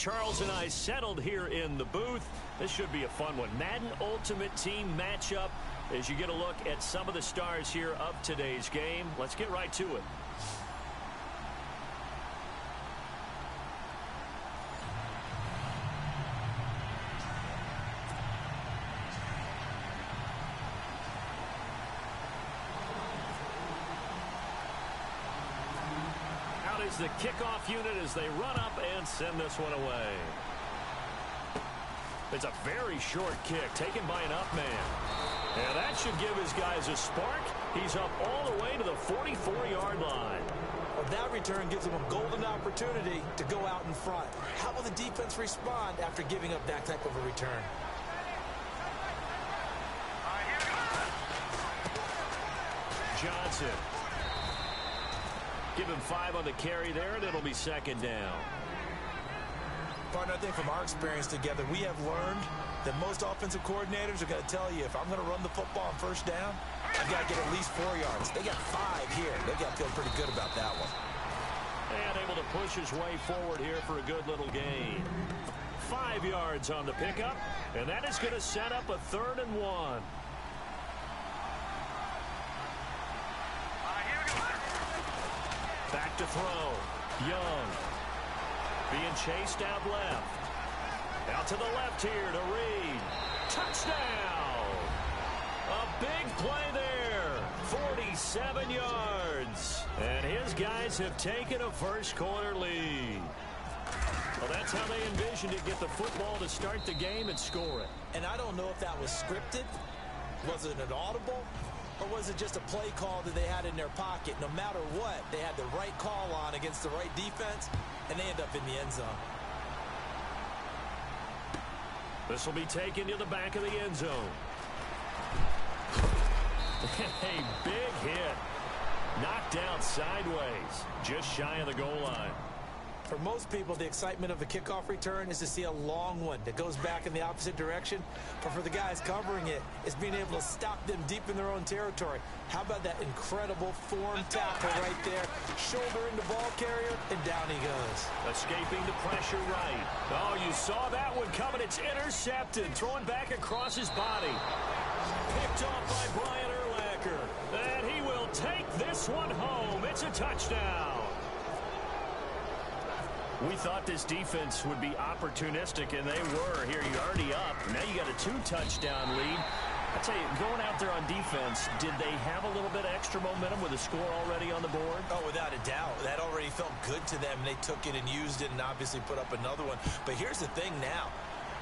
Charles and I settled here in the booth. This should be a fun one. Madden Ultimate Team matchup as you get a look at some of the stars here of today's game. Let's get right to it. The kickoff unit as they run up and send this one away. It's a very short kick taken by an up man. And that should give his guys a spark. He's up all the way to the 44-yard line. Well, that return gives them a golden opportunity to go out in front. How will the defense respond after giving up that type of a return? Johnson. Give him 5 on the carry there, and it'll be second down. Partner, I think from our experience together, we have learned that most offensive coordinators are going to tell you, if I'm going to run the football on first down, I've got to get at least 4 yards. They got 5 here. They've got to feel pretty good about that one. And able to push his way forward here for a good little gain. 5 yards on the pickup, and that is going to set up a 3rd and 1. Back to throw. Young. Being chased out left. Out to the left here to Reed. Touchdown! A big play there. 47 yards. And his guys have taken a first-quarter lead. Well, that's how they envisioned it. Get the football to start the game and score it. And I don't know if that was scripted. Was it an audible? Or was it just a play call that they had in their pocket? No matter what, they had the right call on against the right defense, and they end up in the end zone. This will be taken to the back of the end zone. A big hit. Knocked down sideways, just shy of the goal line. For most people, the excitement of a kickoff return is to see a long one that goes back in the opposite direction. But for the guys covering it, it's being able to stop them deep in their own territory. How about that incredible form tackle right there? Shoulder into ball carrier, and down he goes. Escaping the pressure right. Oh, you saw that one coming. It's intercepted. Throwing back across his body. Picked off by Brian Urlacher. And he will take this one home. It's a touchdown. We thought this defense would be opportunistic, and they were. Here, you're already up. Now you got a 2-touchdown lead. I tell you, going out there on defense, did they have a little bit of extra momentum with a score already on the board? Oh, without a doubt. That already felt good to them. They took it and used it and obviously put up another one. But here's the thing now.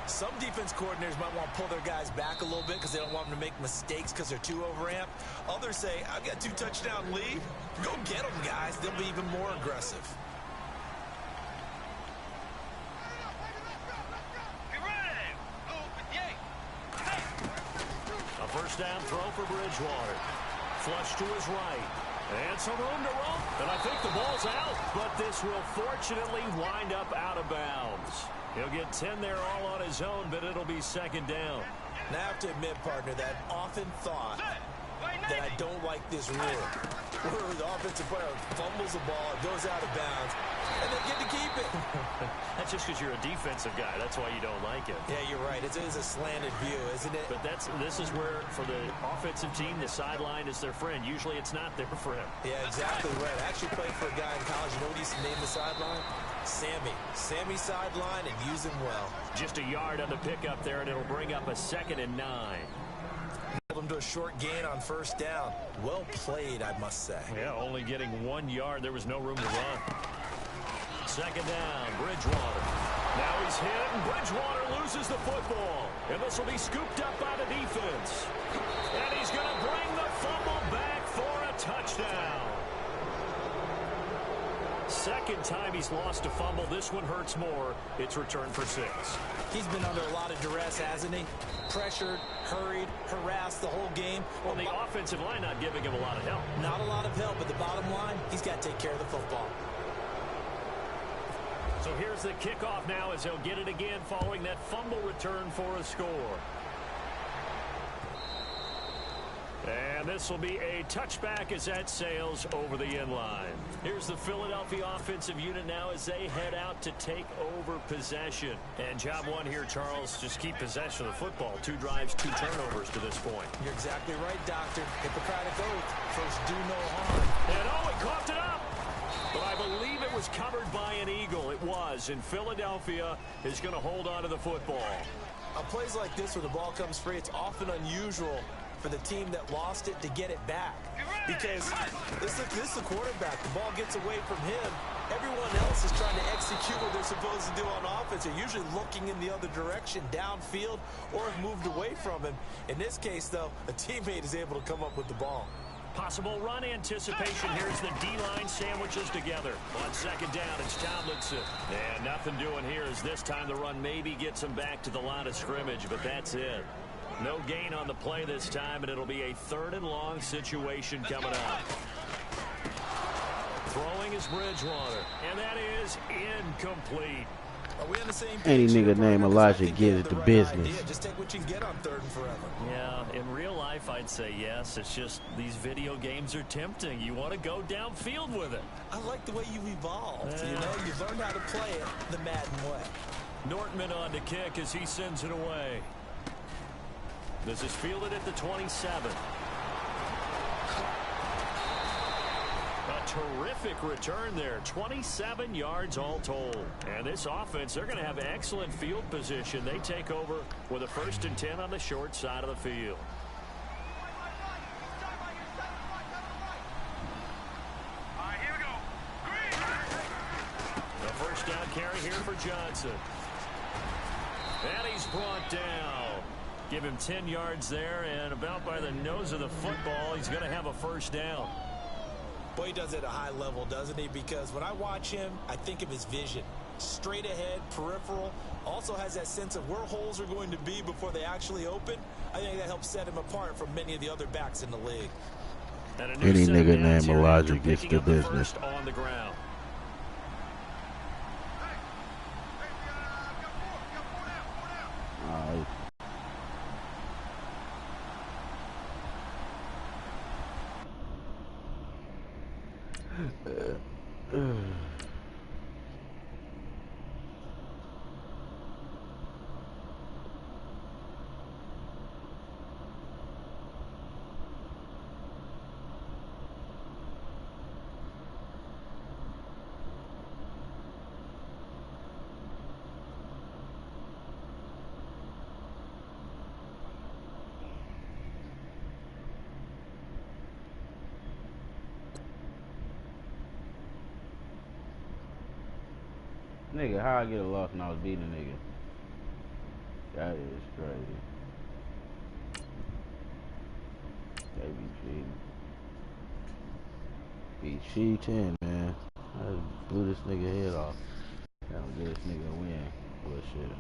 Some defense coordinators might want to pull their guys back a little bit because they don't want them to make mistakes because they're too overamped. Others say, I've got 2-touchdown lead. Go get them, guys. They'll be even more aggressive. First down throw for Bridgewater. Flush to his right. And some room to roam. And I think the ball's out. But this will fortunately wind up out of bounds. He'll get 10 there all on his own, but it'll be second down. Now I have to admit, partner, that I've often thought that I don't like this rule. Where the offensive player fumbles the ball, it goes out of bounds, and they get to keep it. That's just because you're a defensive guy. That's why you don't like it. Yeah, you're right. It is a slanted view, isn't it? But this is where, for the offensive team, the sideline is their friend. Usually it's not there for him. Yeah, exactly right. I actually played for a guy in college. You know what he used to name the sideline? Sammy. Sammy sideline, and use him well. Just a yard on the pickup there, and it'll bring up a 2nd and 9. Him to a short gain on first down. Well played, I must say. Yeah, only getting 1 yard. There was no room to run. Second down, Bridgewater. Now he's hit, and Bridgewater loses the football. And this will be scooped up by the defense. And he's going to bring the fumble back for a touchdown. Second time he's lost a fumble. This one hurts more. It's returned for 6. He's been under a lot of duress, hasn't he? Pressured, hurried, harassed the whole game. Well, the offensive line not giving him a lot of help. Not a lot of help, but the bottom line, he's got to take care of the football. So here's the kickoff now as he'll get it again following that fumble return for a score. And this will be a touchback as that sails over the end line. Here's the Philadelphia offensive unit now as they head out to take over possession. And job one here, Charles, just keep possession of the football. 2 drives, 2 turnovers to this point. You're exactly right, Doctor. Hippocratic oath. First, do no harm. And he coughed it up. But I believe it was covered by an Eagle. It was. And Philadelphia is going to hold on to the football. On plays like this where the ball comes free, it's often unusual for the team that lost it to get it back. Because this is the quarterback. The ball gets away from him. Everyone else is trying to execute what they're supposed to do on offense. They're usually looking in the other direction, downfield, or have moved away from him. In this case, though, a teammate is able to come up with the ball. Possible run anticipation. Here's the D-line sandwiches together. On second down, it's Tomlinson. And nothing doing here as this time the run maybe gets him back to the line of scrimmage, but that's it. No gain on the play this time, and it'll be a 3rd and long situation coming up. Throwing is Bridgewater, and that is incomplete. Are we on the same page? Any nigga named Elijah get it to business. Idea. Just take what you can get on 3rd and forever. Yeah, in real life, I'd say yes. It's just these video games are tempting. You want to go downfield with it. I like the way you've evolved. You know, you've learned how to play it the Madden way. Nortman on to kick as he sends it away. This is fielded at the 27. A terrific return there. 27 yards all told. And this offense, they're going to have excellent field position. They take over with a 1st and 10 on the short side of the field. Here we go. A 1st down carry here for Johnson. And he's brought down. Give him 10 yards there, and about by the nose of the football, he's going to have a 1st down. Boy, he does it at a high level, doesn't he? Because when I watch him, I think of his vision. Straight ahead, peripheral. Also has that sense of where holes are going to be before they actually open. I think that helps set him apart from many of the other backs in the league. Any nigga named Elijah gets the business. On the ground. Nigga, how I get a loss when I was beating a nigga? That is crazy. They be cheating. Be cheating, man. I just blew this nigga head off. That'll get this nigga a win. Bullshit.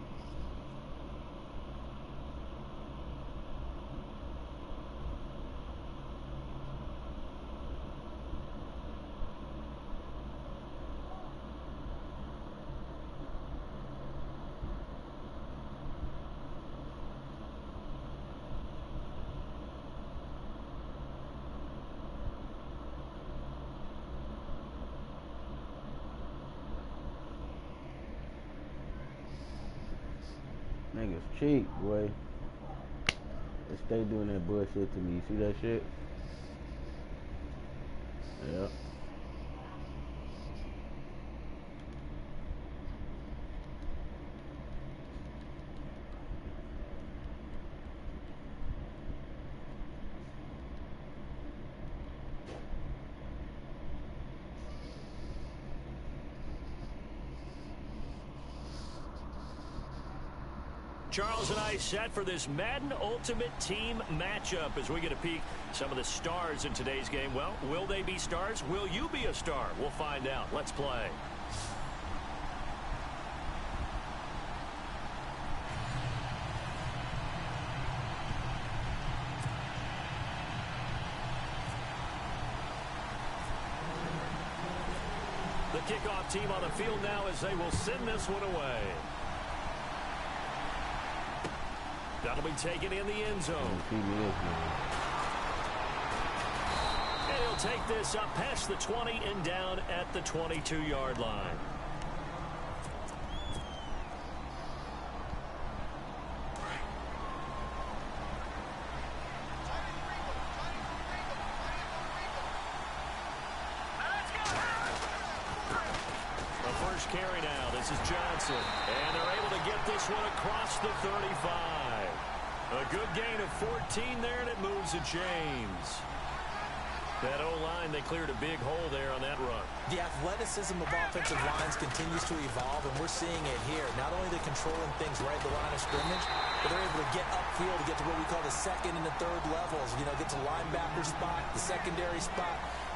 Niggas cheat, boy. They stay doing that bullshit to me. You see that shit? Yep. Charles and I set for this Madden Ultimate Team matchup as we get a peek some of the stars in today's game. Well, will they be stars? Will you be a star? We'll find out. Let's play. The kickoff team on the field now as they will send this one away. That'll be taken in the end zone. And he'll take this up past the 20 and down at the 22-yard line. Carry now. This is Johnson. And they're able to get this one across the 35. A good gain of 14 there, and it moves to James. That O-line, they cleared a big hole there on that run. The athleticism of offensive lines continues to evolve, and we're seeing it here. Not only are they controlling things right at the line of scrimmage, but they're able to get upfield to get to what we call the second and the third levels. You know, get to linebacker spot, the secondary spot,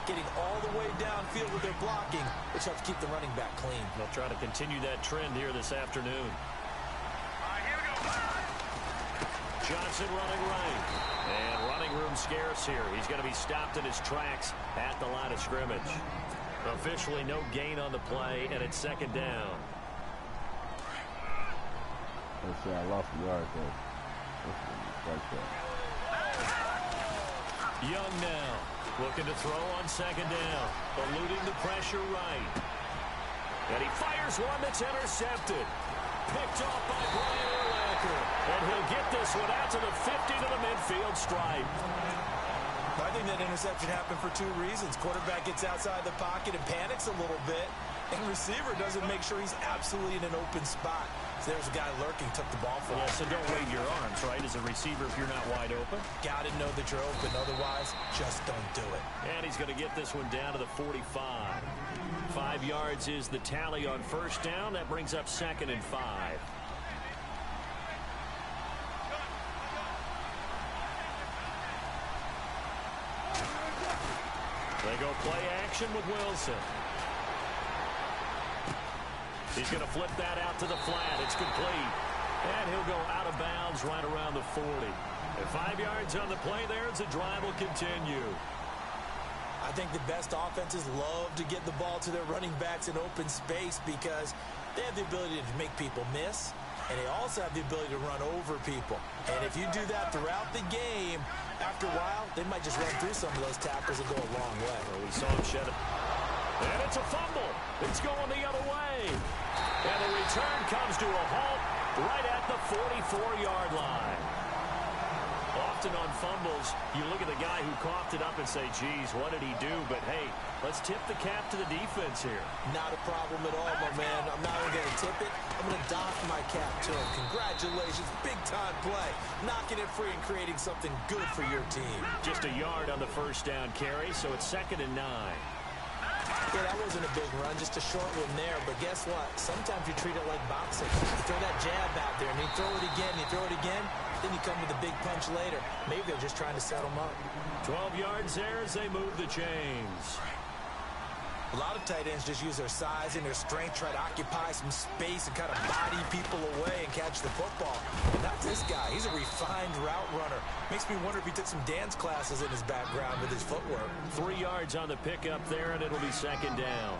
getting all the way downfield with their blocking, which helps keep the running back clean. They'll try to continue that trend here this afternoon. Here we go. Johnson running right. And running room scarce here. He's going to be stopped in his tracks at the line of scrimmage. Officially no gain on the play, and it's second down. Let's see, I lost the yard there. Right there. Young now. Looking to throw on second down. Eluding the pressure right. And he fires one that's intercepted. Picked off by Brian Urlacher. And he'll get this one out to the 50 to the midfield stripe. I think that interception happened for two reasons. Quarterback gets outside the pocket and panics a little bit. And receiver doesn't make sure he's absolutely in an open spot. So there's a guy lurking, took the ball from him. Yeah, so don't wave your arms, right, as a receiver if you're not wide open. Got to know that you're open. Otherwise, just don't do it. And he's going to get this one down to the 45. 5 yards is the tally on first down. That brings up second and 5. They go play action with Wilson. He's going to flip that out to the flat. It's complete. And he'll go out of bounds right around the 40. And 5 yards on the play there as the drive will continue. I think the best offenses love to get the ball to their running backs in open space because they have the ability to make people miss, and they also have the ability to run over people. And if you do that throughout the game, after a while, they might just run through some of those tackles and go a long way. Well, we saw him shed it. And it's a fumble. It's going the other way. And the return comes to a halt right at the 44-yard line. Often on fumbles, you look at the guy who coughed it up and say, geez, what did he do? But, hey, let's tip the cap to the defense here. Not a problem at all, my man. I'm not only going to tip it, I'm going to doff my cap to him. Congratulations, big-time play. Knocking it free and creating something good for your team. Just a yard on the first down carry, so it's second and 9. Yeah, that wasn't a big run, just a short one there. But guess what? Sometimes you treat it like boxing. You throw that jab out there, and you throw it again, you throw it again, then you come with a big punch later. Maybe they're just trying to set them up. 12 yards there as they move the chains. A lot of tight ends just use their size and their strength, try to occupy some space and kind of body people away and catch the football. But not this guy. He's a refined route runner. Makes me wonder if he took some dance classes in his background with his footwork. 3 yards on the pickup there, and it'll be second down.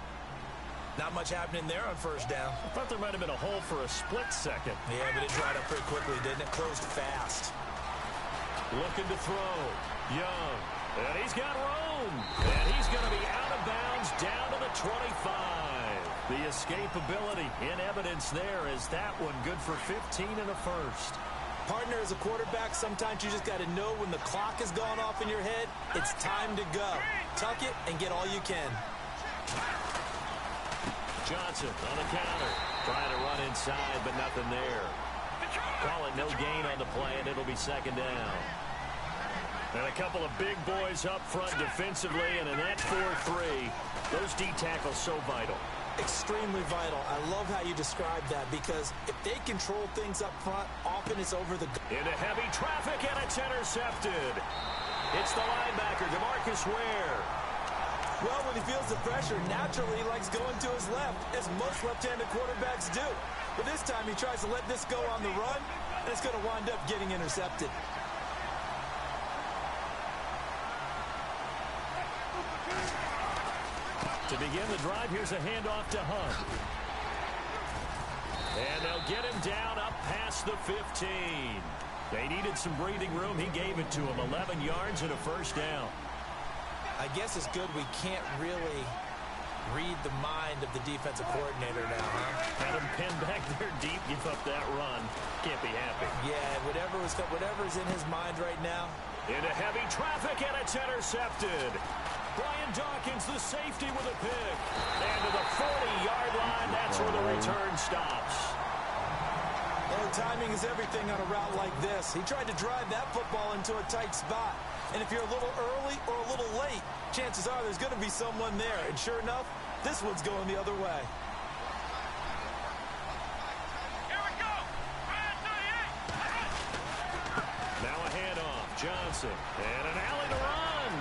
Not much happening there on first down. I thought there might have been a hole for a split second. Yeah, but it dried up pretty quickly, didn't it? Closed fast. Looking to throw. Young. And he's got room. And he's going to be out of bounds down to the 25. The escapability in evidence there is that one good for 15 in the first. Partner, as a quarterback, sometimes you just got to know when the clock has gone off in your head, it's time to go. Tuck it and get all you can. Johnson on the counter. Trying to run inside, but nothing there. Call it no gain on the play, and it'll be second down. And a couple of big boys up front defensively, and in that 4-3, those D tackles so vital. Extremely vital. I love how you describe that because if they control things up front, often it's over the... Into heavy traffic, and it's intercepted. It's the linebacker, DeMarcus Ware. Well, when he feels the pressure, naturally he likes going to his left, as most left-handed quarterbacks do. But this time he tries to let this go on the run, and it's going to wind up getting intercepted. To begin the drive, here's a handoff to Hunt. And they'll get him down up past the 15. They needed some breathing room. He gave it to him. 11 yards and a first down. I guess it's good we can't really read the mind of the defensive coordinator now, huh? Had him pinned back there deep, give up that run. Can't be happy. Yeah, whatever's in his mind right now. Into heavy traffic, and it's intercepted. Brian Dawkins, the safety, with a pick. And to the 40-yard line, that's where the return stops. Oh, timing is everything on a route like this. He tried to drive that football into a tight spot. And if you're a little early or a little late, chances are there's going to be someone there. And sure enough, this one's going the other way. Here we go. Now a handoff. Johnson. And an alley to run.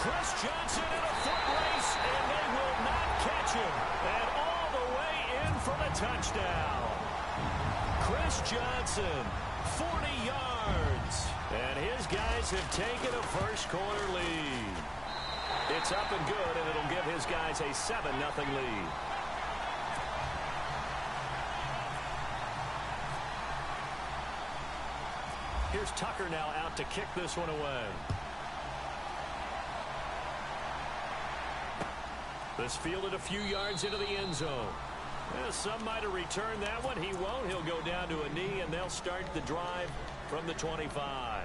Chris Johnson in a foot race, and they will not catch him. And all the way in for the touchdown. Chris Johnson, 40 yards. And his guys have taken a first-quarter lead. It's up and good, and it'll give his guys a 7-0 lead. Here's Tucker now out to kick this one away. This fielded a few yards into the end zone. Some might have returned that one. He won't. He'll go down to a knee, and they'll start the drive from the 25.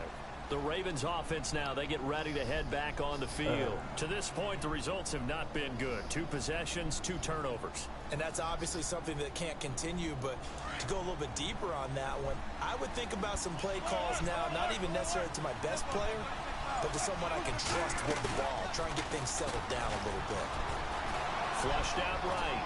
The Ravens offense now, they get ready to head back on the field. To this point, the results have not been good. 2 possessions, 2 turnovers. And that's obviously something that can't continue, but to go a little bit deeper on that one, I would think about some play calls now, not even necessarily to my best player, but to someone I can trust with the ball. Try and get things settled down a little bit. Flushed out right.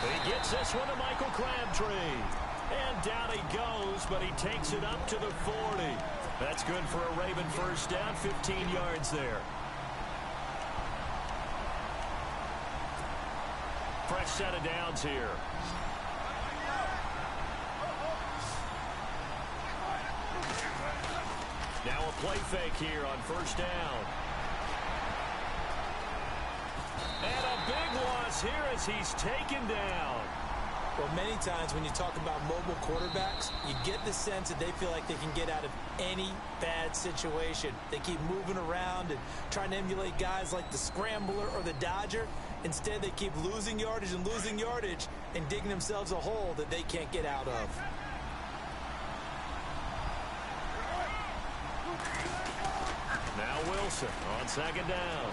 He gets this one to Michael Crabtree. And down he goes, but he takes it up to the 40. That's good for a Raven first down, 15 yards there. Fresh set of downs here. Now a play fake here on first down. And a big loss here as he's taken down. Well, many times when you talk about mobile quarterbacks, you get the sense that they feel like they can get out of any bad situation. They keep moving around and trying to emulate guys like the Scrambler or the Dodger. Instead, they keep losing yardage and digging themselves a hole that they can't get out of. Now Wilson on second down.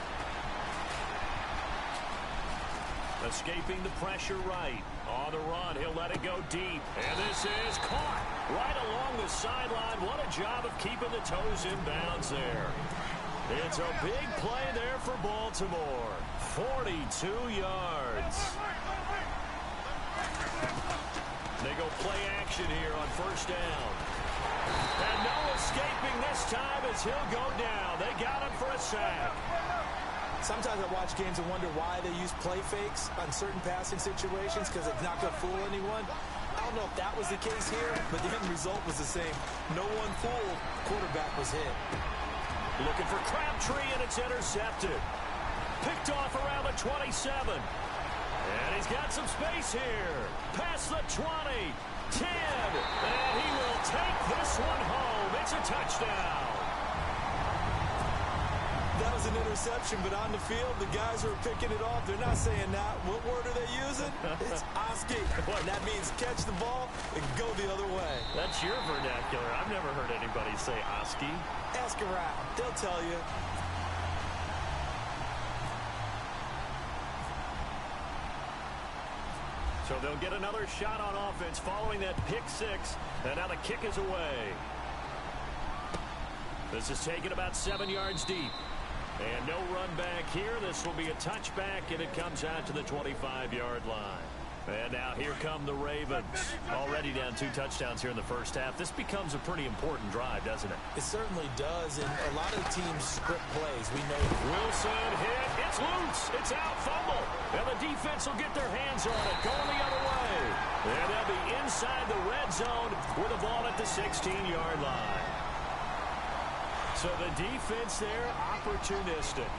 Escaping the pressure right. On the run, he'll let it go deep. And this is caught right along the sideline. What a job of keeping the toes in bounds there. It's a big play there for Baltimore. 42 yards. They go play action here on first down. And no escaping this time as he'll go down. They got him for a sack. Sometimes I watch games and wonder why they use play fakes on certain passing situations because it's not going to fool anyone. I don't know if that was the case here, but the end result was the same. No one fooled. Quarterback was hit. Looking for Crabtree, and it's intercepted. Picked off around the 27. And he's got some space here. Past the 20. 10. And he will take this one home. It's a touchdown. That was an interception, but on the field, the guys who are picking it off, they're not saying that. What word are they using? It's Oski. And that means catch the ball and go the other way. That's your vernacular. I've never heard anybody say Oski. Ask around. They'll tell you. So they'll get another shot on offense following that pick six. And now the kick is away. This is taken about 7 yards deep. And no run back here. This will be a touchback, and it comes out to the 25-yard line. And now here come the Ravens. Already down 2 touchdowns here in the first half. This becomes a pretty important drive, doesn't it? It certainly does, and a lot of teams script plays. We know Wilson hit. It's loose. It's out. Fumble. And the defense will get their hands on it. Going the other way. And they'll be inside the red zone with the ball at the 16-yard line. So the defense there, opportunistic.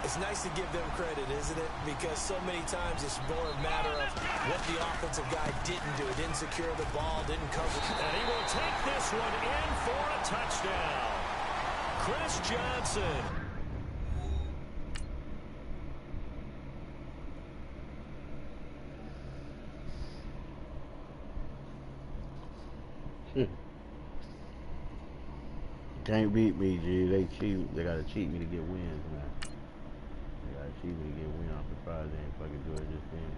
It's nice to give them credit, isn't it? Because so many times it's more a matter of what the offensive guy didn't do. Didn't secure the ball, didn't cover. And he will take this one in for a touchdown. Chris Johnson. Can't beat me, G. They cheat. They gotta cheat me to get wins, man. They gotta cheat me to get wins. I'm surprised they ain't fucking do it this game.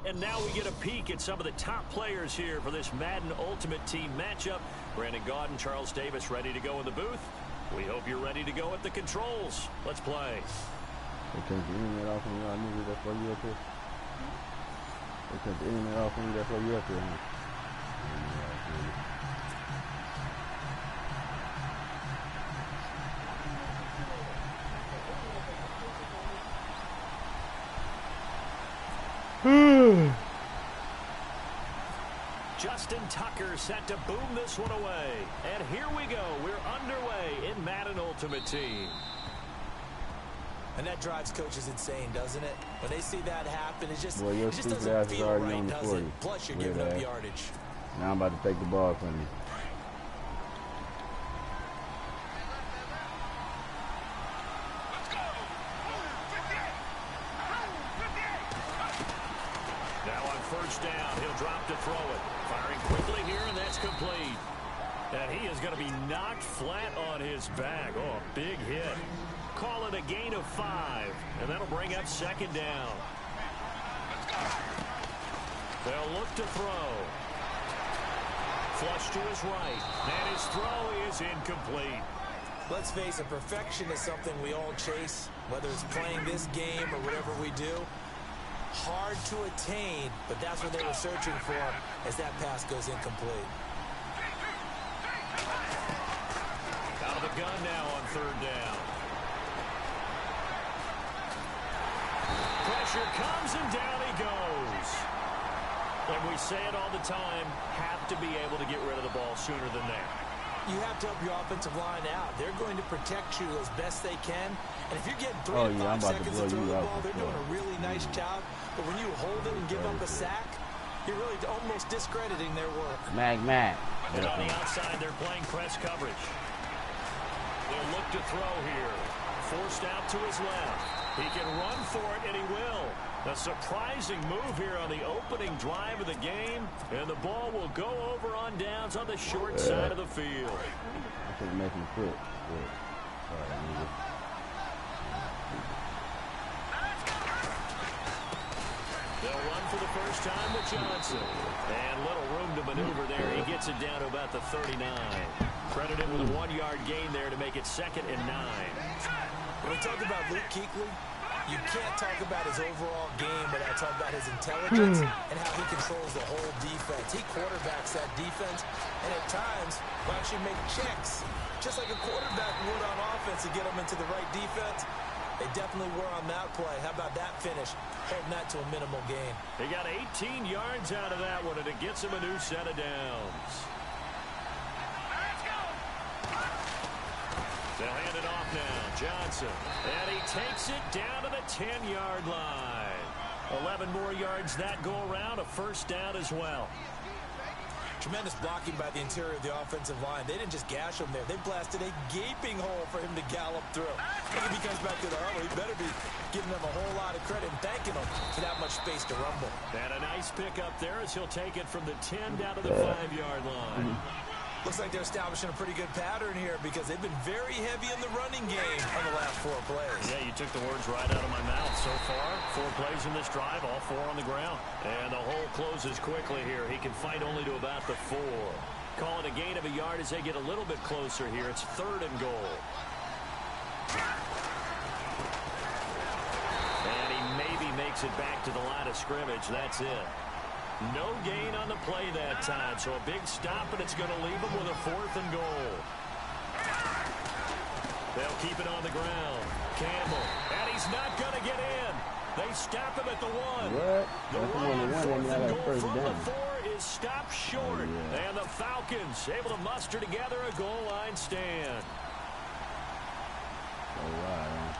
And now we get a peek at some of the top players here for this Madden Ultimate Team matchup. Brandon Gaudin, Charles Davis ready to go in the booth. We hope you're ready to go at the controls. Let's play. They cut the internet off on y'all niggas. That's why you up here. They cut the internet off on you. That's why you up here. Justin Tucker set to boom this one away. And here we go. We're underway in Madden Ultimate Team. And that drives coaches insane, doesn't it? When they see that happen, it just stupid doesn't ass is feel already right, on the does 40. it? Plus, you're giving up yardage. Now I'm about to take the ball from you. Now on first down, he'll drop to throw it. Firing quickly here, and that's complete. And he is going to be knocked flat on his back. Oh, a big hit. Call it a gain of 5, and that'll bring up second down. They'll look to throw. Flush to his right, and his throw is incomplete. Let's face it, perfection is something we all chase, whether it's playing this game or whatever we do. Hard to attain, but that's what they were searching for as that pass goes incomplete. Out of the gun now on third down. Pressure comes, and down he goes. And we say it all the time, have to be able to get rid of the ball sooner than that. You have to help your offensive line out. They're going to protect you as best they can. And if you're getting 3 to 5 seconds to throw the ball, they're doing a really nice job. But when you hold it and give up a sack, you're really almost discrediting their work. Mag. And on the outside, they're playing press coverage. They'll look to throw here. Forced out to his left. He can run for it, and he will. A surprising move here on the opening drive of the game, and the ball will go over on downs on the short side of the field. I should make him quit. Sorry, nigga. They'll run for the first time with Johnson. And little room to maneuver there. He gets it down to about the 39. Credited with a 1-yard gain there to make it 2nd and 9. When we talk about Luke Kuechly, you can't talk about his overall game without talking about his intelligence and how he controls the whole defense. He quarterbacks that defense, and at times will actually make checks, just like a quarterback would on offense to get them into the right defense. They definitely were on that play. How about that finish? Holding that to a minimal gain. They got 18 yards out of that one, and it gets him a new set of downs. They'll hand it off now. Johnson. And he takes it down to the 10-yard line. 11 more yards that go around. A first down as well. Tremendous blocking by the interior of the offensive line. They didn't just gash him there. They blasted a gaping hole for him to gallop through. I think if he comes back to the huddle, he better be giving them a whole lot of credit and thanking them for that much space to rumble. And a nice pick up there as he'll take it from the 10 down to the 5-yard line. Looks like they're establishing a pretty good pattern here because they've been very heavy in the running game on the last 4 plays. Yeah, you took the words right out of my mouth. So far, 4 plays in this drive, all 4 on the ground. And the hole closes quickly here. He can fight only to about the 4. Call it a gain of a yard as they get a little bit closer here. It's 3rd and goal. And he maybe makes it back to the line of scrimmage. That's it. No gain on the play that time, so a big stop, and it's going to leave him with a 4th and goal. They'll keep it on the ground. Campbell, and he's not going to get in. They stop him at the 1. What? The run on 4th and goal first from down. the 4 is stopped short. And the Falcons able to muster together a goal line stand. All right.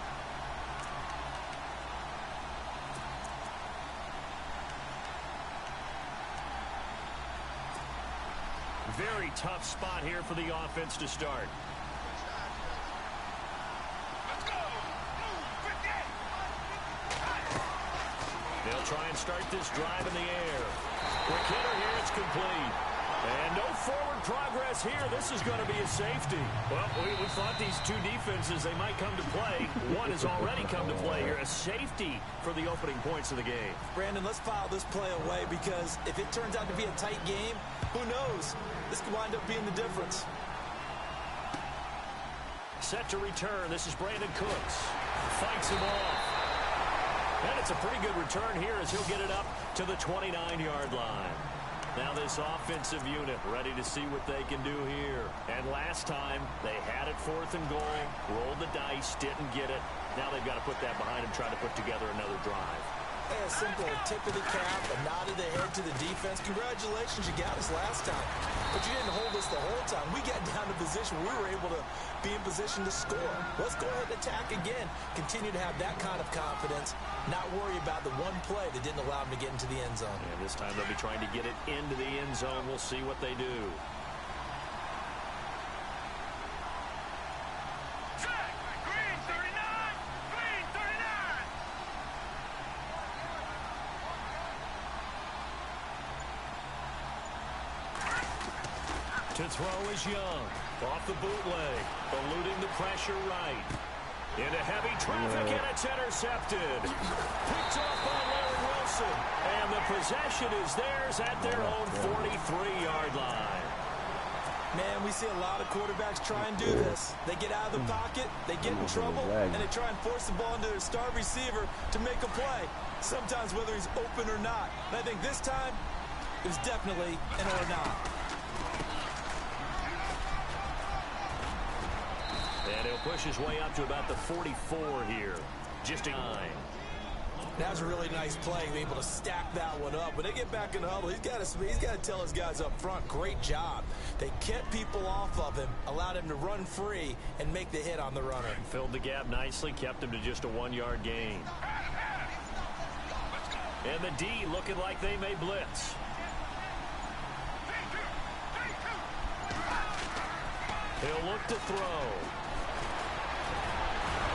Very tough spot here for the offense to start. Let's go. Move. 58. They'll try and start this drive in the air. Quick hitter here. It's complete. And no forward progress here. This is going to be a safety. Well, we thought these 2 defenses, they might come to play. One has already come to play here. A safety for the opening points of the game. Brandon, let's file this play away because if it turns out to be a tight game, who knows? This could wind up being the difference. Set to return. This is Brandon Cooks. Fights him off. And it's a pretty good return here as he'll get it up to the 29-yard line. Now this offensive unit ready to see what they can do here. And last time, they had it 4th and goal, rolled the dice, didn't get it. Now they've got to put that behind them, try to put together another drive. A simple tip of the cap, a nod of the head to the defense. Congratulations, you got us last time. But you didn't hold us the whole time. We got down to position where we were able to be in position to score. Let's go ahead and attack again. Continue to have that kind of confidence. Not worry about the one play that didn't allow them to get into the end zone. And this time they'll be trying to get it into the end zone. We'll see what they do. Check. Green 39. Green 39. To throw is Young. Off the bootleg. Eluding the pressure right. Into heavy traffic, and it's intercepted. Picked off by Larry Wilson. And the possession is theirs at their own 43-yard line. Man, we see a lot of quarterbacks try and do this. They get out of the pocket, they get in trouble, and they try and force the ball into their star receiver to make a play. Sometimes whether he's open or not. And I think this time, it was definitely an or not. And he'll push his way up to about the 44 here. Just a 9. That was a really nice play, being able to stack that one up. When they get back in the huddle, he's got to tell his guys up front, great job. They kept people off of him, allowed him to run free, and make the hit on the runner. Filled the gap nicely, kept him to just a 1-yard gain. And the D looking like they may blitz. He'll look to throw.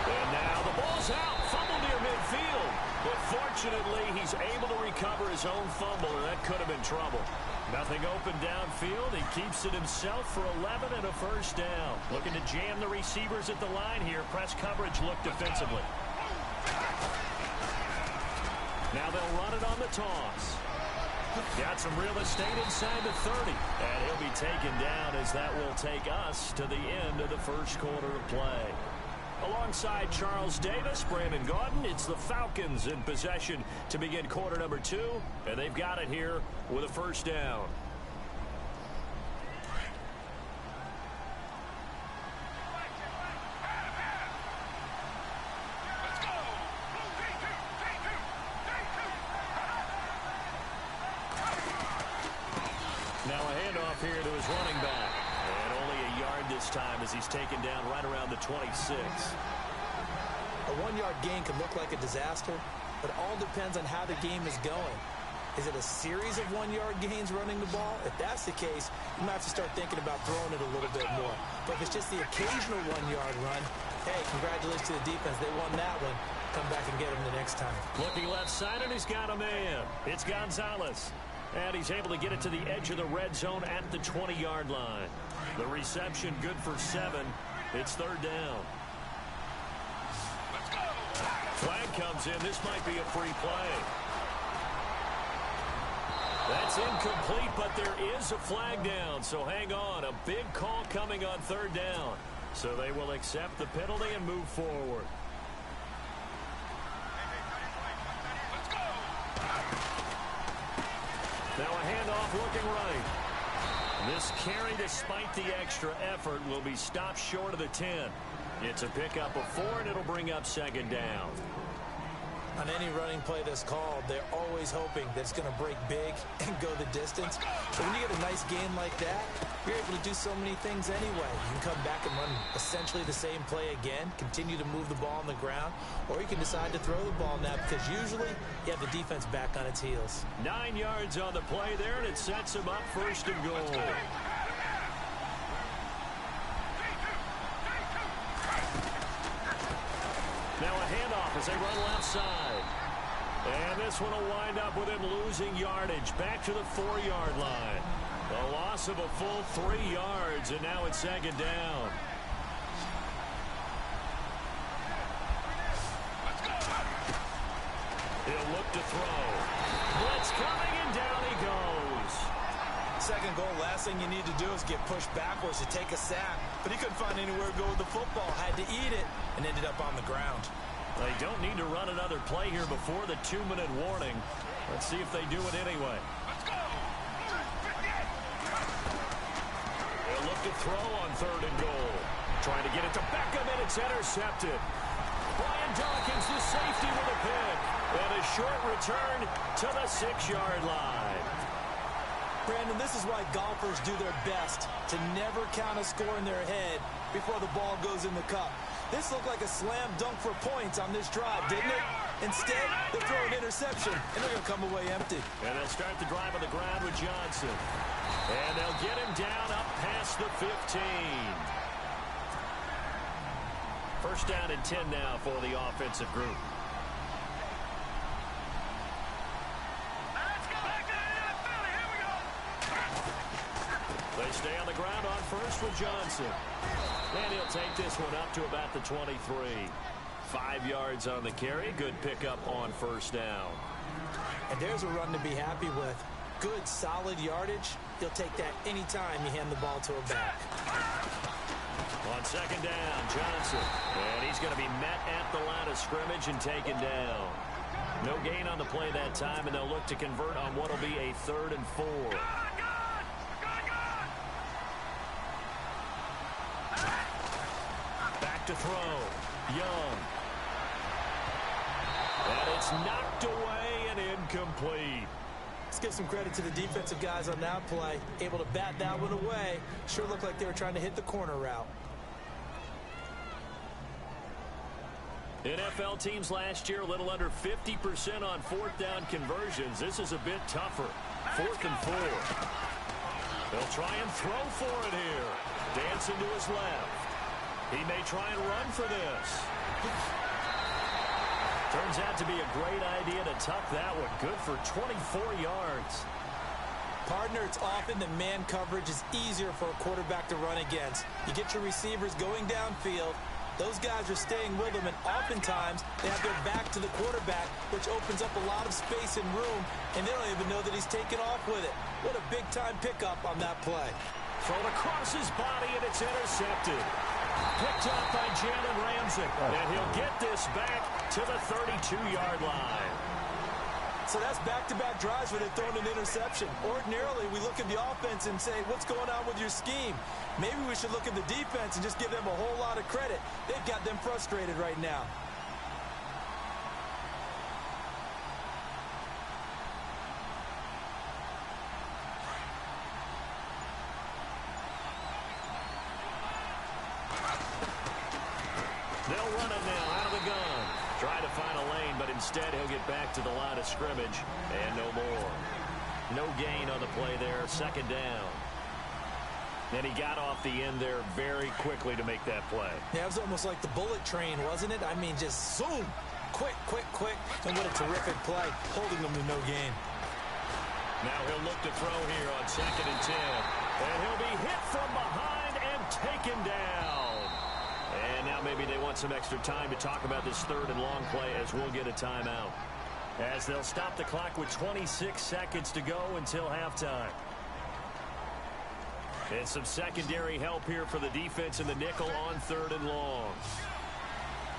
And now the ball's out. Fumble near midfield. But fortunately, he's able to recover his own fumble, or that could have been trouble. Nothing open downfield. He keeps it himself for 11 and a first down. Looking to jam the receivers at the line here. Press coverage look defensively. Now they'll run it on the toss. Got some real estate inside the 30. And he'll be taken down as that will take us to the end of the first quarter of play. Alongside Charles Davis, Brandon Gaudin, it's the Falcons in possession to begin quarter number 2. And they've got it here with a first down. Now a handoff here to his running back. And only a yard this time as he's taken down right around the 26. A 1-yard gain could look like a disaster, but it all depends on how the game is going. Is it a series of 1-yard gains running the ball? If that's the case, you might have to start thinking about throwing it a little bit more. But if it's just the occasional 1-yard run, hey, congratulations to the defense. They won that one. Come back and get them the next time. Looking left side, and he's got a man. It's Gonzalez. And he's able to get it to the edge of the red zone at the 20-yard line. The reception good for 7. It's third down. Let's go. Flag comes in. This might be a free play. That's incomplete, but there is a flag down. So hang on. A big call coming on third down. So they will accept the penalty and move forward. Let's go. Now a handoff looking right. This carry, despite the extra effort, will be stopped short of the 10. It's a pickup of 4, and it'll bring up second down. On any running play that's called, they're always hoping that it's going to break big and go the distance. But when you get a nice gain like that, you're able to do so many things anyway. You can come back and run essentially the same play again, continue to move the ball on the ground, or you can decide to throw the ball now because usually you have the defense back on its heels. 9 yards on the play there, and it sets him up first and goal. Now a handoff as they run left side. And this one will wind up with him losing yardage back to the 4-yard line. A loss of a full 3 yards, and now it's second down. He'll look to throw. Blitz coming, and down he goes. Second goal, last thing you need to do is get pushed backwards to take a sack. But he couldn't find anywhere to go with the football, had to eat it, and ended up on the ground. They don't need to run another play here before the 2-minute warning. Let's see if they do it anyway. Let's go. They'll look to throw on third and goal. Trying to get it to Beckham, and it's intercepted. Brian Dawkins, the safety with a pick. And a short return to the 6-yard line. Brandon, this is why golfers do their best to never count a score in their head before the ball goes in the cup. This looked like a slam dunk for points on this drive, didn't it? Instead, they throw an interception, and they're going to come away empty. And they'll start the drive on the ground with Johnson. And they'll get him down up past the 15. First down and 10 now for the offensive group. Let's go back to the Philly. Here we go. They stay on the ground on first with Johnson. And he'll take this one up to about the 23. 5 yards on the carry. Good pickup on first down. And there's a run to be happy with. Good, solid yardage. You'll take that anytime you hand the ball to a back. On second down, Johnson. And he's going to be met at the line of scrimmage and taken down. No gain on the play that time, and they'll look to convert on what will be a 3rd and 4. Back to throw. Young. And it's knocked away and incomplete. Let's give some credit to the defensive guys on that play. Able to bat that one away. Sure looked like they were trying to hit the corner route. NFL teams last year a little under 50% on 4th down conversions. This is a bit tougher. 4th and 4. They'll try and throw for it here. Dancing to his left. He may try and run for this. Turns out to be a great idea to tuck that one. Good for 24 yards. Partner, it's often that man coverage is easier for a quarterback to run against. You get your receivers going downfield. Those guys are staying with them, and oftentimes they have their back to the quarterback, which opens up a lot of space and room, and they don't even know that he's taken off with it. What a big-time pickup on that play. Thrown across his body, and it's intercepted. Picked up by Jalen Ramsey, and he'll get this back to the 32-yard line. So that's back-to-back drives where they're throwing an interception. Ordinarily, we look at the offense and say, what's going on with your scheme? Maybe we should look at the defense and just give them a whole lot of credit. They've got them frustrated right now. They'll run it now out of the gun. Try to find a lane, but instead he'll get back to the line of scrimmage and no more. No gain on the play there, second down. And he got off the end there very quickly to make that play. Yeah, it was almost like the bullet train, wasn't it? I mean, just zoom. Quick, quick, quick. And what a terrific play, holding them to no gain. Now he'll look to throw here on 2nd and 10. And he'll be hit from behind and taken down. And now maybe they want some extra time to talk about this 3rd and long play as we'll get a timeout. As they'll stop the clock with 26 seconds to go until halftime. And some secondary help here for the defense in the nickel on 3rd and long.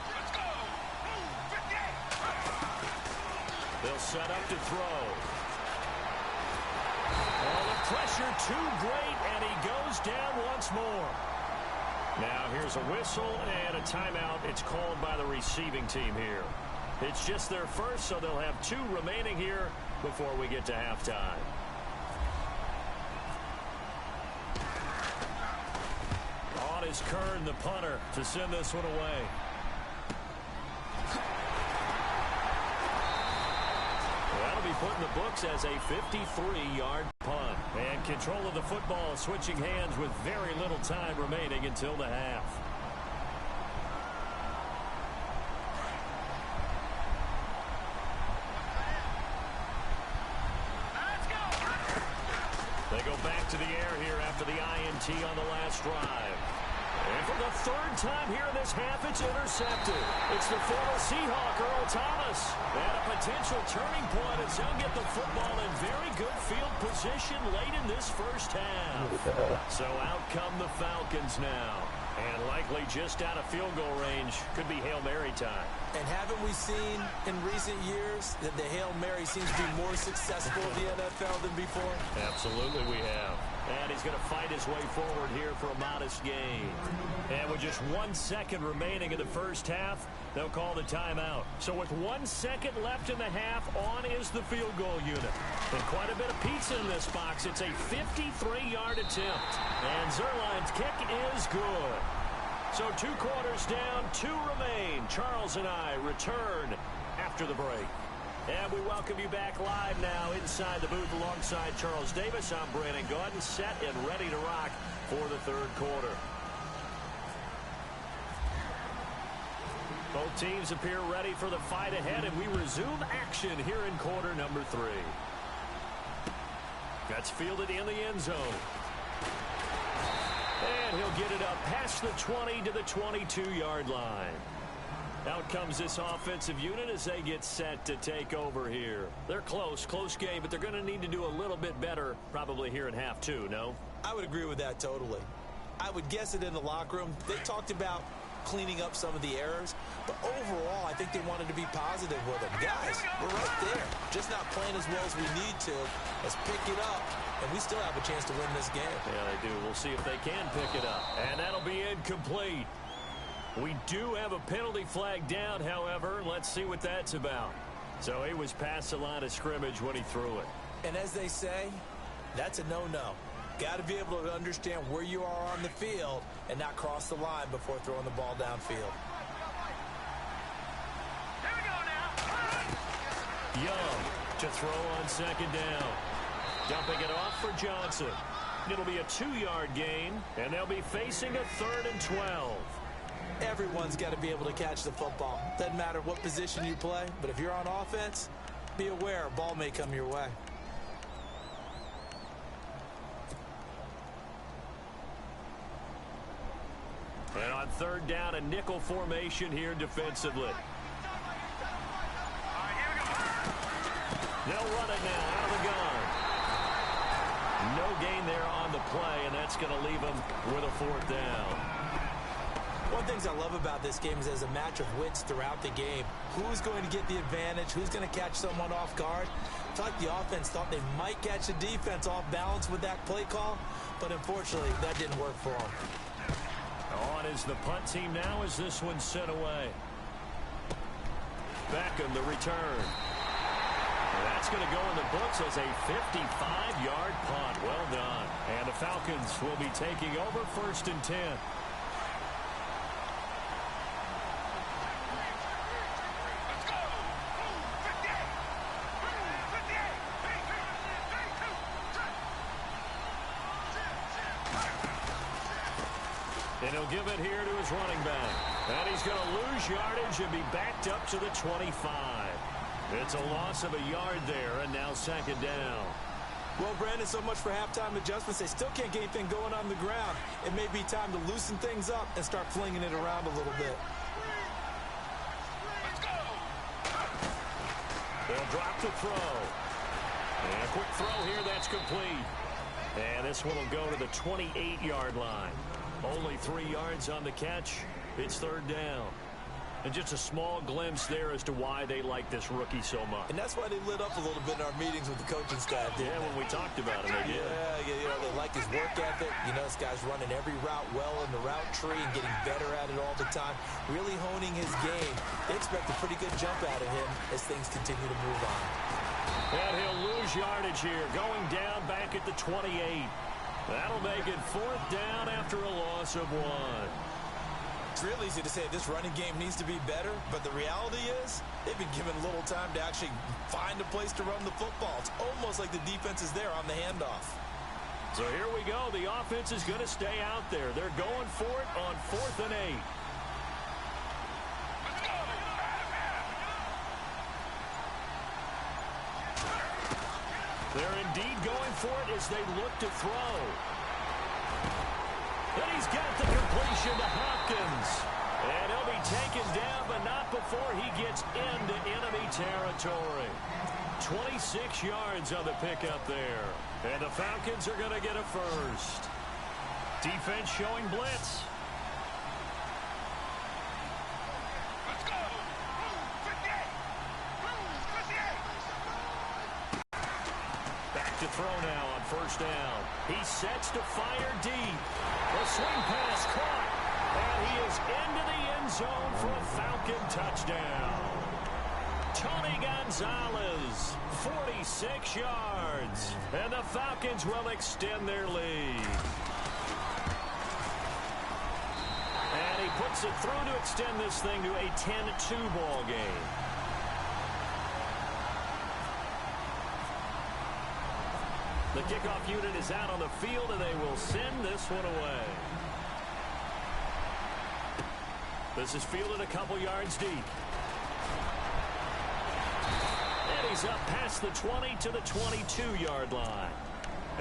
Let's go. Move. 58. They'll set up to throw. Oh, the pressure too great, and he goes down once more. Now here's a whistle and a timeout. It's called by the receiving team here. It's just their first, so they'll have 2 remaining here before we get to halftime. On is Kern, the punter, to send this one away. That'll be put in the books as a 53-yard punt. And control of the football switching hands with very little time remaining until the half. They go back to the air here after the INT on the last drive. And for the 3rd time here in this half, it's intercepted. It's the former Seahawk, Earl Thomas. And a potential turning point as he'll get the football in very good field position late in this first half. So out come the Falcons now. And likely just out of field goal range. Could be Hail Mary time. And haven't we seen in recent years that the Hail Mary seems to be more successful in the NFL than before? Absolutely we have. And he's going to fight his way forward here for a modest gain. And with just 1 second remaining in the first half, they'll call the timeout. So with 1 second left in the half, on is the field goal unit. And quite a bit of pizza in this box. It's a 53-yard attempt. And Zerline's kick is good. So 2 quarters down, 2 remain. Charles and I return after the break. And we welcome you back live now inside the booth alongside Charles Davis. I'm Brandon Gaudin, set and ready to rock for the 3rd quarter. Both teams appear ready for the fight ahead, and we resume action here in quarter number 3. That's fielded in the end zone. And he'll get it up past the 20 to the 22-yard line. Out comes this offensive unit as they get set to take over here. They're close game, but they're going to need to do a little bit better probably here in half 2, no? I would agree with that totally. I would guess it in the locker room. They talked about cleaning up some of the errors, but overall, I think they wanted to be positive with them. Guys, we're right there. Just not playing as well as we need to. Let's pick it up, and we still have a chance to win this game. Yeah, they do. We'll see if they can pick it up. And that'll be incomplete. We do have a penalty flag down, however. Let's see what that's about. So he was past the line of scrimmage when he threw it. And as they say, that's a no-no. Got to be able to understand where you are on the field and not cross the line before throwing the ball downfield. Here we go now. Young to throw on 2nd down. Dumping it off for Johnson. It'll be a 2-yard gain, and they'll be facing a 3rd and 12. Everyone's got to be able to catch the football. Doesn't matter what position you play, but if you're on offense, be aware a ball may come your way. And on 3rd down, a nickel formation here defensively. All right, here we go. They'll run it now out of the gun. No gain there on the play, and that's going to leave them with a 4th down. One of the things I love about this game is there's a match of wits throughout the game. Who's going to get the advantage? Who's going to catch someone off guard? I feel like the offense thought they might catch the defense off balance with that play call, but unfortunately, that didn't work for them. On is the punt team now as this one's sent away. Beckham, the return. That's going to go in the books as a 55-yard punt. Well done. And the Falcons will be taking over 1st and 10. Let's go. And he'll give it here to his running back. And he's going to lose yardage and be backed up to the 25. It's a loss of a yard there, and now second down. Well, Brandon, so much for halftime adjustments. They still can't get anything going on the ground. It may be time to loosen things up and start flinging it around a little bit. They'll drop the throw. And a quick throw here, that's complete. And this one will go to the 28-yard line. Only 3 yards on the catch. It's third down. And just a small glimpse there as to why they like this rookie so much. And that's why they lit up a little bit in our meetings with the coaching staff. Yeah, when we talked about him, they did. Yeah, you know, they like his work ethic. You know, this guy's running every route well in the route tree and getting better at it all the time. Really honing his game. They expect a pretty good jump out of him as things continue to move on. And he'll lose yardage here, going down back at the 28. That'll make it fourth down after a loss of 1. It's real easy to say this running game needs to be better, but the reality is they've been given little time to actually find a place to run the football. It's almost like the defense is there on the handoff. So here we go. The offense is going to stay out there. They're going for it on 4th and 8. They're indeed going for it as they look to throw. And he's got the completion to Hopkins. And he'll be taken down, but not before he gets into enemy territory. 26 yards on the pickup there. And the Falcons are going to get a first. Defense showing blitz. Let's go. 58. Back to throw now on first down. He sets to fire deep. A swing pass caught. And he is into the end zone for a Falcon touchdown. Tony Gonzalez, 46 yards. And the Falcons will extend their lead. And he puts it through to extend this thing to a 10-2 ball game. The kickoff unit is out on the field, and they will send this one away. This is fielded a couple yards deep. And he's up past the 20 to the 22-yard line.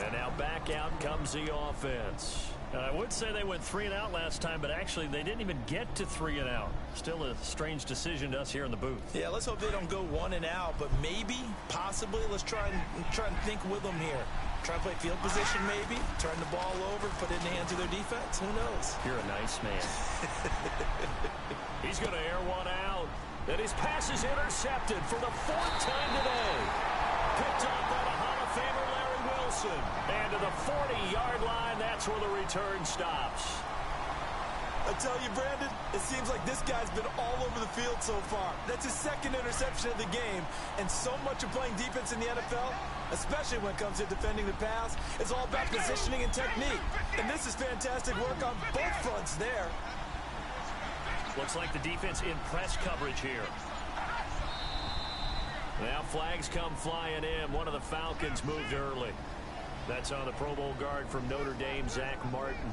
And now back out comes the offense. I would say they went 3 and out last time, but actually they didn't even get to 3 and out. Still a strange decision to us here in the booth. Yeah, let's hope they don't go 1 and out, but maybe, possibly, let's try and think with them here. Try to play field position maybe, turn the ball over, put it in the hands of their defense. Who knows? You're a nice man. He's going to air one out. And his pass is intercepted for the 4th time today. Picked up by the Hall of Famer Larry Wilson. And to the 40-yard line, that's where the return stops. I tell you, Brandon, it seems like this guy's been all over the field so far. That's his 2nd interception of the game. And so much of playing defense in the NFL, especially when it comes to defending the pass, is all about positioning and technique. And this is fantastic work on both fronts there. Looks like the defense in press coverage here. Now flags come flying in. One of the Falcons moved early. That's on the Pro Bowl guard from Notre Dame, Zach Martin.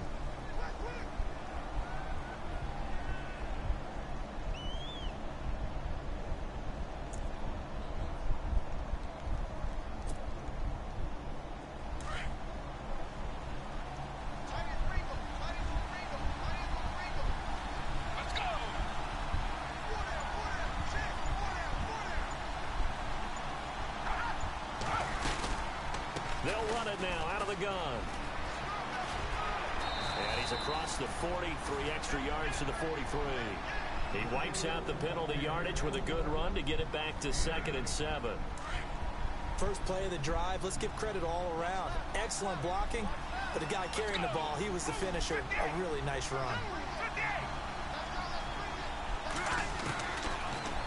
They'll run it now out of the gun. And he's across the 40, 3 extra yards to the 43. He wipes out the penalty yardage with a good run to get it back to 2nd and 7. First play of the drive, let's give credit all around. Excellent blocking, but the guy carrying the ball, he was the finisher. A really nice run.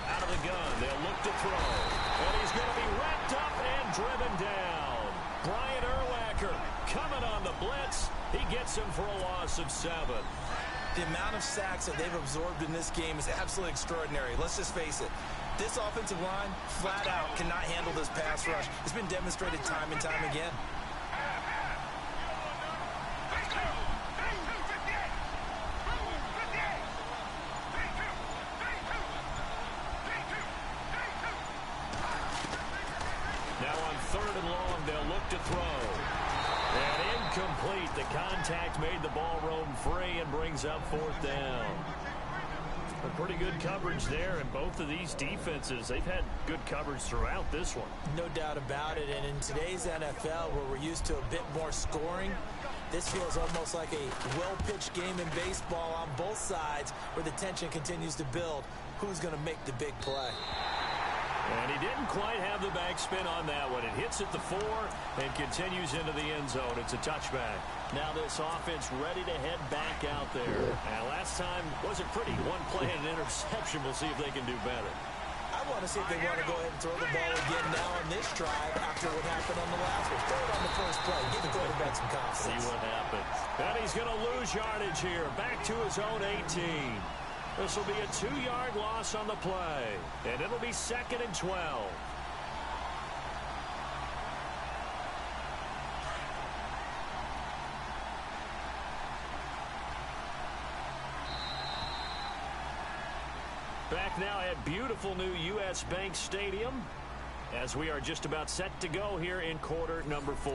Out of the gun, they'll look to throw. And he's going to be wrapped up and driven down. Brian Urlacher coming on the blitz. He gets him for a loss of 7. The amount of sacks that they've absorbed in this game is absolutely extraordinary. Let's just face it. This offensive line, flat out, cannot handle this pass rush. It's been demonstrated time and time again. Incomplete. The contact made the ball roam free and brings up 4th down. A pretty good coverage there, and both of these defenses, they've had good coverage throughout this one. No doubt about it, and in today's NFL, where we're used to a bit more scoring, this feels almost like a well-pitched game in baseball on both sides where the tension continues to build. Who's going to make the big play? And he didn't quite have the backspin on that one. It hits at the 4 and continues into the end zone. It's a touchback. Now this offense ready to head back out there. And last time wasn't pretty. One play and an interception. We'll see if they can do better. I want to see if they want to go ahead and throw the ball again now on this drive after what happened on the last one. Throw it on the first play. Give the quarterback some confidence. See what happens. And he's going to lose yardage here. Back to his own 18. This will be a 2-yard loss on the play. And it'll be 2nd and 12. Back now at beautiful new U.S. Bank Stadium as we are just about set to go here in quarter number 4.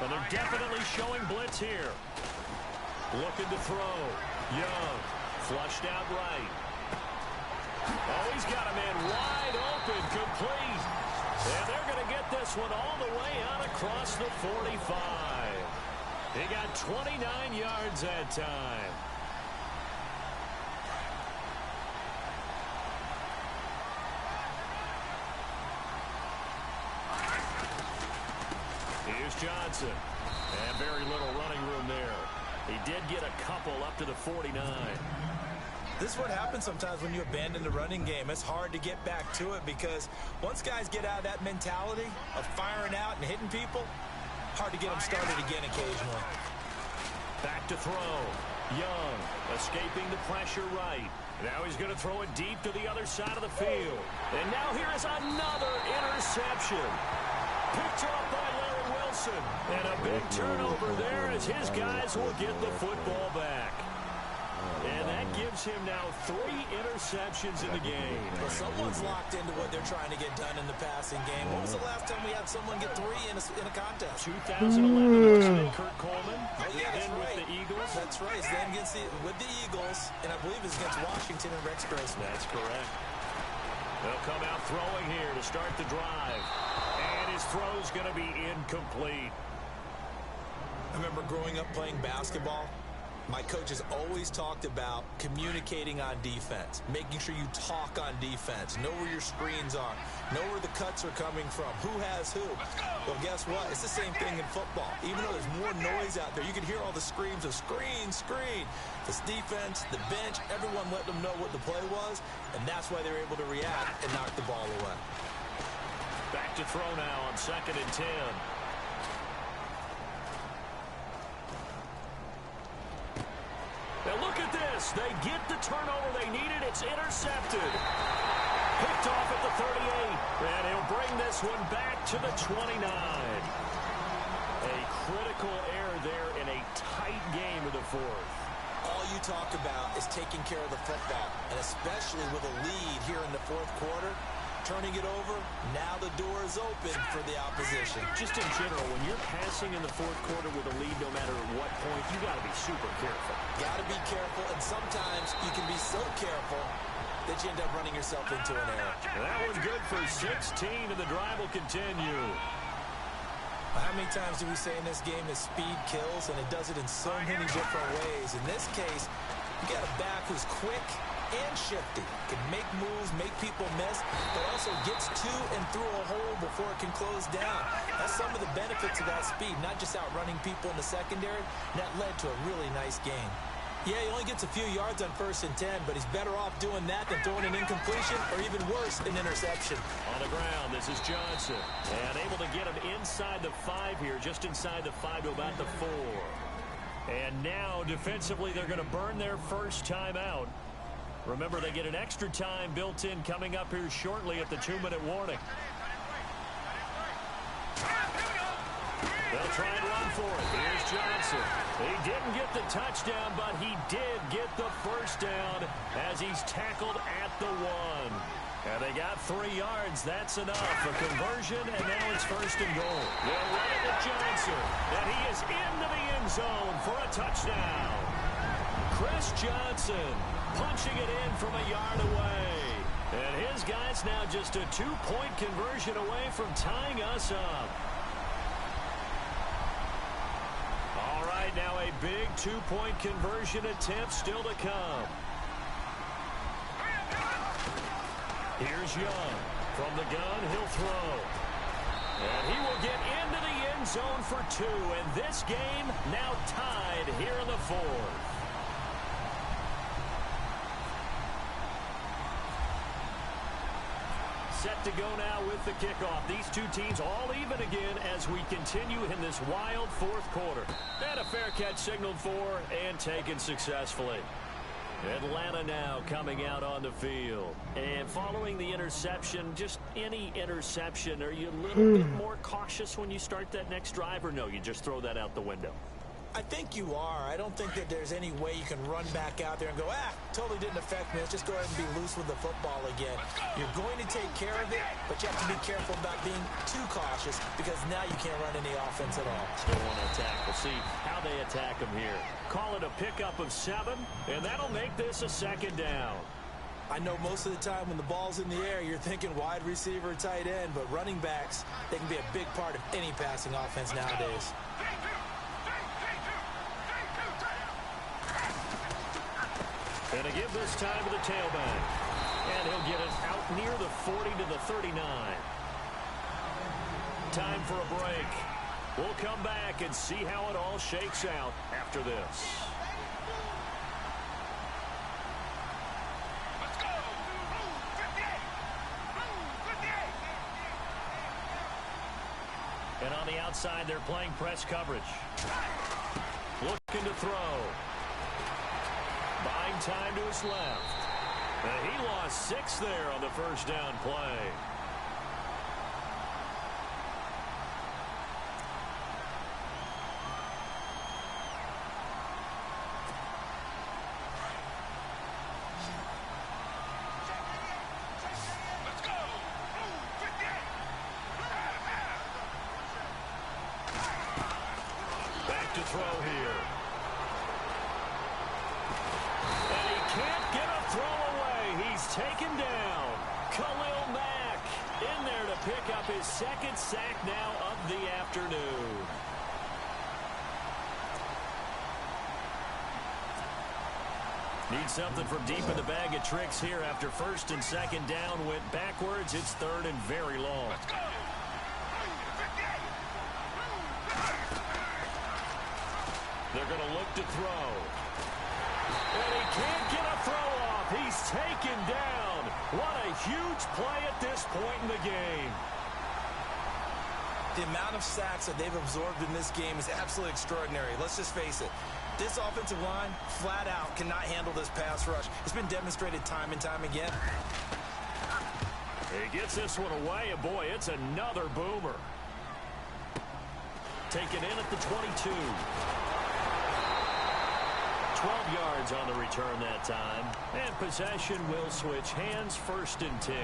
And they're definitely showing blitz here. Looking to throw. Young. Flushed out right. Oh, he's got a man wide open. Complete. And they're going to get this one all the way out across the 45. He got 29 yards that time. Here's Johnson. And very little running room there. He did get a couple up to the 49. This is what happens sometimes when you abandon the running game. It's hard to get back to it because once guys get out of that mentality of firing out and hitting people, hard to get them started again occasionally. Back to throw. Young escaping the pressure right. Now he's going to throw it deep to the other side of the field. And now here is another interception. Picked off by Larry Wilson. And a big turnover there as his guys will get the football back. And that gives him now 3 interceptions in the game. Well, someone's locked into what they're trying to get done in the passing game. When was the last time we had someone get 3 in a contest? 2011, wasn't it, Kurt Coleman? Oh, yeah, that's with right. the Eagles. That's right. It's then with the Eagles, and I believe it's against Washington and Rex Grossman. That's correct. They'll come out throwing here to start the drive. And his throw's going to be incomplete. I remember growing up playing basketball. My coaches always talked about communicating on defense, making sure you talk on defense, know where your screens are, know where the cuts are coming from, who has who. Well, guess what? It's the same thing in football. Even though there's more noise out there, you can hear all the screams of screen, screen. This defense, the bench, everyone let them know what the play was, and that's why they were able to react and knock the ball away. Back to throw now on 2nd and 10. Now look at this. They get the turnover they needed. It's intercepted. Picked off at the 38. And he'll bring this one back to the 29. A critical error there in a tight game of the 4th. All you talk about is taking care of the football, and especially with a lead here in the 4th quarter. Turning it over, now the door is open for the opposition. Just in general, when you're passing in the 4th quarter with a lead, no matter at what point, you got to be super careful. Got to be careful, and sometimes you can be so careful that you end up running yourself into an error. That one's good for 16, and the drive will continue. How many times do we say in this game that speed kills, and it does it in so many different ways? In this case, you got a back who's quick and shifty, can make moves, make people miss, but also gets to and through a hole before it can close down. That's some of the benefits of that speed, not just outrunning people in the secondary. That led to a really nice game. Yeah, he only gets a few yards on 1st and 10, but he's better off doing that than throwing an incompletion or even worse, an interception. On the ground, this is Johnson. And able to get him inside the 5 here, just inside the 5 to about the 4. And now, defensively, they're going to burn their first time out. Remember, they get an extra time built in coming up here shortly at the 2-minute warning. They'll try and run for it. Here's Johnson. He didn't get the touchdown, but he did get the first down as he's tackled at the 1. And they got 3 yards. That's enough. A conversion, and now it's 1st and goal. They'll run it to Johnson, and he is into the end zone for a touchdown. Chris Johnson punching it in from a yard away. And his guy's now just a 2-point conversion away from tying us up. All right, now a big 2-point conversion attempt still to come. Here's Young. From the gun, he'll throw. And he will get into the end zone for 2. And this game now tied here in the 4th. Set to go now with the kickoff. These two teams all even again as we continue in this wild 4th quarter. And a fair catch signaled for and taken successfully. Atlanta now coming out on the field. And following the interception, just any interception, are you a little bit more cautious when you start that next drive, or no, you just throw that out the window? I think you are. I don't think that there's any way you can run back out there and go, totally didn't affect me. Let's just go ahead and be loose with the football again. You're going to take care of it, but you have to be careful about being too cautious because now you can't run any offense at all. Still want to attack. We'll see how they attack them here. Call it a pickup of 7, and that'll make this a 2nd down. I know most of the time when the ball's in the air, you're thinking wide receiver, tight end, but running backs, they can be a big part of any passing offense nowadays. And to give this time to the tailback. And he'll get it out near the 40 to the 39. Time for a break. We'll come back and see how it all shakes out after this. Let's go. Move, 58. Move, 58. And on the outside, they're playing press coverage. Looking to throw. Buying time to his left. And he lost 6 there on the first down play. Let's go. Move, 58. Back to throw here. And he can't get a throw away. He's taken down. Khalil Mack in there to pick up his 2nd sack now of the afternoon. Need something from deep in the bag of tricks here after 1st and 2nd down went backwards. It's 3rd and very long. Let's go. They're going to look to throw. And he can't get a throw off. He's taken down. What a huge play at this point in the game. The amount of sacks that they've absorbed in this game is absolutely extraordinary. Let's just face it. This offensive line, flat out, cannot handle this pass rush. It's been demonstrated time and time again. He gets this one away, and boy, it's another boomer. Taken in at the 22. 12 yards on the return that time. And possession will switch hands, 1st and 10.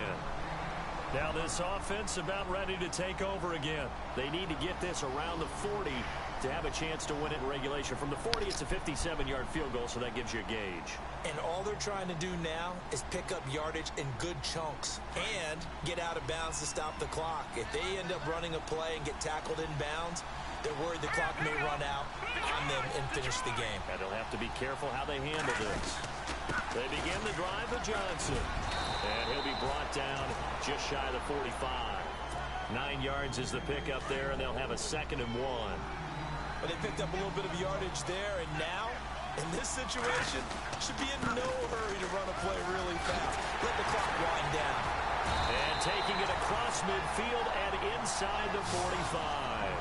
Now this offense about ready to take over again. They need to get this around the 40 to have a chance to win it in regulation. From the 40, it's a 57-yard field goal, so that gives you a gauge. And all they're trying to do now is pick up yardage in good chunks and get out of bounds to stop the clock. If they end up running a play and get tackled in bounds, they're worried the clock may run out on them and finish the game. And they'll have to be careful how they handle this. They begin the drive with Johnson. And he'll be brought down just shy of the 45. 9 yards is the pickup there, and they'll have a 2nd and 1. But they picked up a little bit of yardage there, and now, in this situation, should be in no hurry to run a play really fast. Let the clock wind down. And taking it across midfield and inside the 45.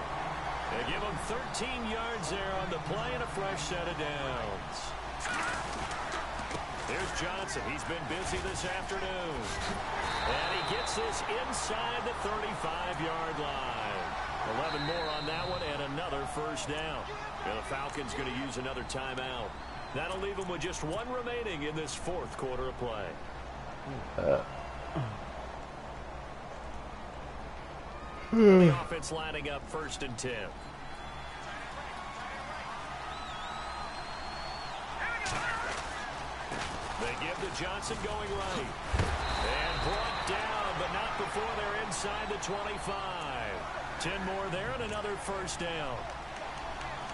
They give him 13 yards there on the play and a fresh set of downs. There's Johnson. He's been busy this afternoon. And he gets this inside the 35-yard line. 11 more on that one and another first down. And the Falcons going to use another timeout. That'll leave them with just one remaining in this fourth quarter of play. The offense lining up 1st and 10. They give to Johnson going right. And brought down, but not before they're inside the 25. 10 more there and another first down.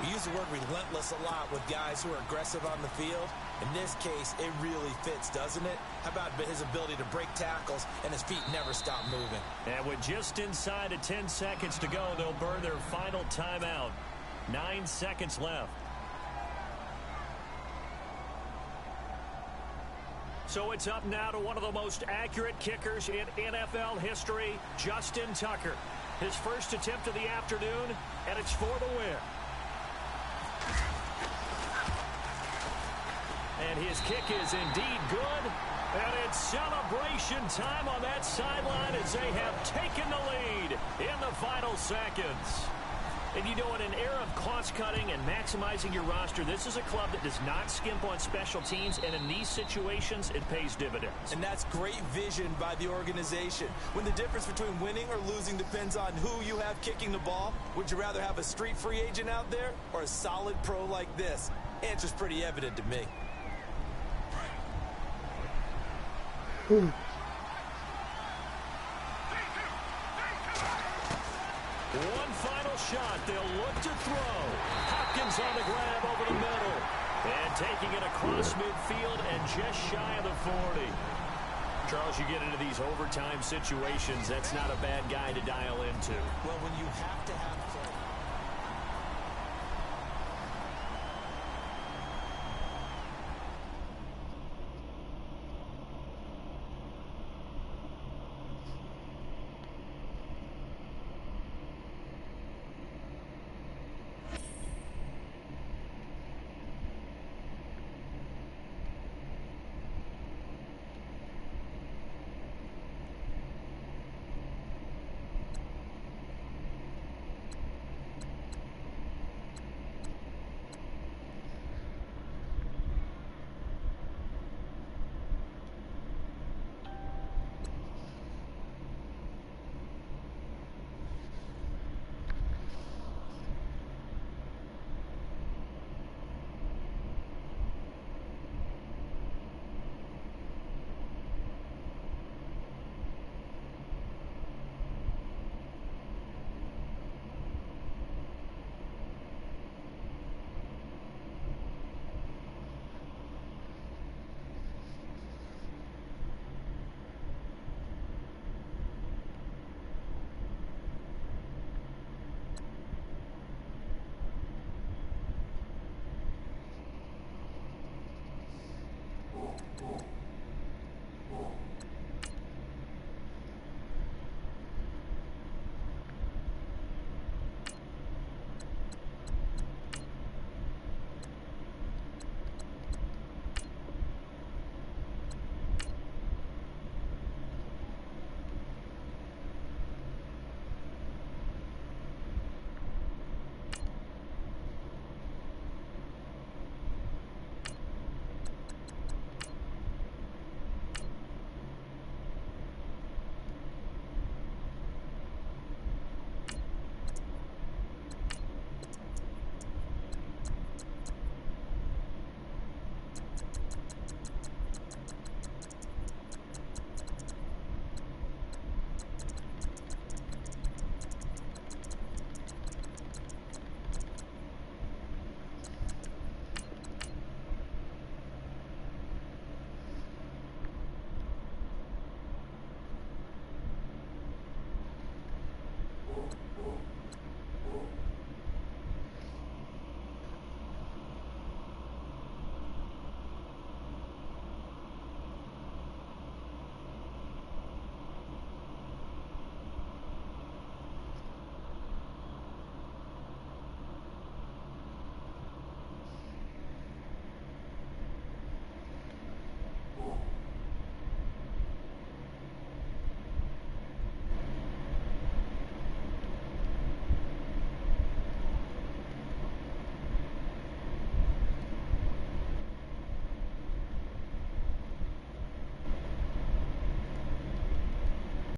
We use the word relentless a lot with guys who are aggressive on the field. In this case, it really fits, doesn't it? How about his ability to break tackles and his feet never stop moving? And with just inside of 10 seconds to go, they'll burn their final timeout. 9 seconds left. So it's up now to one of the most accurate kickers in NFL history, Justin Tucker. His first attempt of the afternoon, and it's for the win. And his kick is indeed good. And it's celebration time on that sideline as they have taken the lead in the final seconds. And you know, in an era of cost-cutting and maximizing your roster, this is a club that does not skimp on special teams, and in these situations, it pays dividends. And that's great vision by the organization. When the difference between winning or losing depends on who you have kicking the ball, would you rather have a street free agent out there or a solid pro like this? Answer's pretty evident to me. One final shot. They'll look to throw. Hopkins on the grab over the middle. And taking it across midfield and just shy of the 40. Charles, you get into these overtime situations, that's not a bad guy to dial into. Well, when you have to have